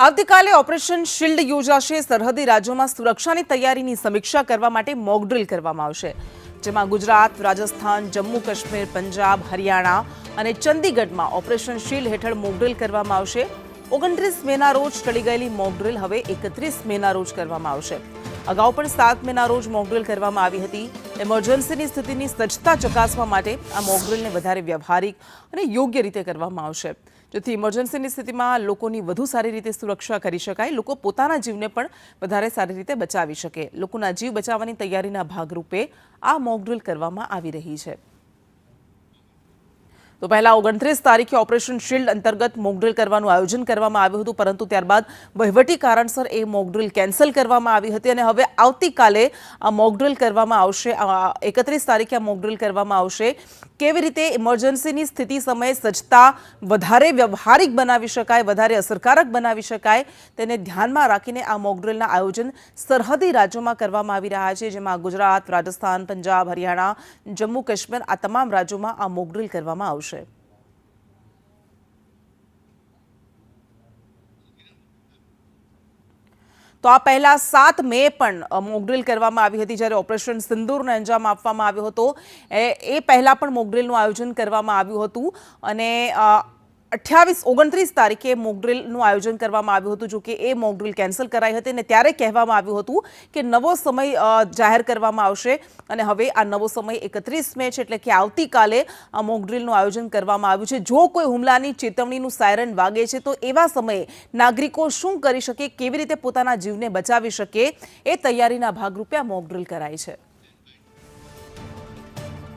આવતીકાલે operation shield યોજાશે। સરહદી રાજ્યોમાં સુરક્ષાની તૈયારીની સમીક્ષા કરવા માટે મોક ડ્રીલ કરવામાં આવશે, જેમાં ગુજરાત, રાજસ્થાન, જમ્મુ કાશ્મીર, પંજાબ, હરિયાણા અને ચંદીગઢમાં ઓપરેશન શિલ્ડ હેઠળ મોક ડ્રીલ કરવામાં આવશે। 29 મેના રોજ ટળી ગયેલી મોક ડ્રીલ હવે 31 મેના રોજ કરવામાં આવશે। અગાઉ પણ 7 મેના રોજ મોક ડ્રીલ કરવામાં આવી હતી। ઇમરજન્સીની સ્થિતિની સજ્જતા ચકાસવા માટે આ મોક ડ્રીલને વધારે વ્યવહારિક અને યોગ્ય રીતે કરવામાં આવશે, જેથી ઇમરજન્સીની સ્થિતિમાં લોકોની વધુ સારી રીતે સુરક્ષા કરી શકાય, લોકો પોતાના જીવને પણ વધારે સારી રીતે બચાવી શકે। લોકોના જીવ બચાવવાની તૈયારીના ભાગરૂપે આ મોક ડ્રીલ કરવામાં આવી રહી છે। તો પહેલા 29 તારીખે ઓપરેશન શિલ્ડ અંતર્ગત મોક ડ્રીલ કરવાનું આયોજન કરવામાં આવ્યું હતું, પરંતુ ત્યારબાદ વહીવટી કારણસર એ મોક ડ્રીલ કેન્સલ કરવામાં આવી હતી અને હવે આવતીકાલે આ મોક ડ્રીલ કરવામાં આવશે। 31 તારીખે આ મોક ડ્રીલ કરવામાં આવશે। કેવી રીતે ઇમરજન્સીની સ્થિતિ સમયે સજ્જતા વધારે વ્યવહારિક બનાવી શકાય, વધારે અસરકારક બનાવી શકાય, તેને ધ્યાનમાં રાખીને આ મોક ડ્રીલના આયોજન સરહદી રાજ્યોમાં કરવામાં આવી રહ્યા છે, જેમાં ગુજરાત, રાજસ્થાન, પંજાબ, હરિયાણા, જમ્મુ કાશ્મીર આ તમામ રાજ્યોમાં આ મોક ડ્રીલ કરવામાં આવશે। તો આ પહેલા 7 મે પણ મોક ડ્રીલ કરવામાં આવી હતી, જ્યારે ઓપરેશન સિંદૂરને અંજામ આપવામાં આવ્યો હતો એ પહેલા પણ મોક ડ્રીલનું આયોજન કરવામાં આવ્યું હતું અને 29 તારીખે મોક ડ્રીલનું આયોજન કરવામાં આવ્યું હતું। જો કે એ મોક ડ્રીલ કેન્સલ કરાઈ હતી અને ત્યારે કહેવામાં આવ્યું હતું કે નવો સમય જાહેર કરવામાં આવશે અને હવે આ નવો સમય 31 મે છે, એટલે કે આવતીકાલે આ મોક ડ્રીલનું આયોજન કરવામાં આવ્યું છે। જો કોઈ હુમલાની ચેતવણીનું સાયરન વાગે છે તો એવા સમયે નાગરિકો શું કરી શકે, કેવી રીતે પોતાના જીવને બચાવી શકે, એ તૈયારીના ભાગરૂપે આ મોક ડ્રીલ કરાઈ છે।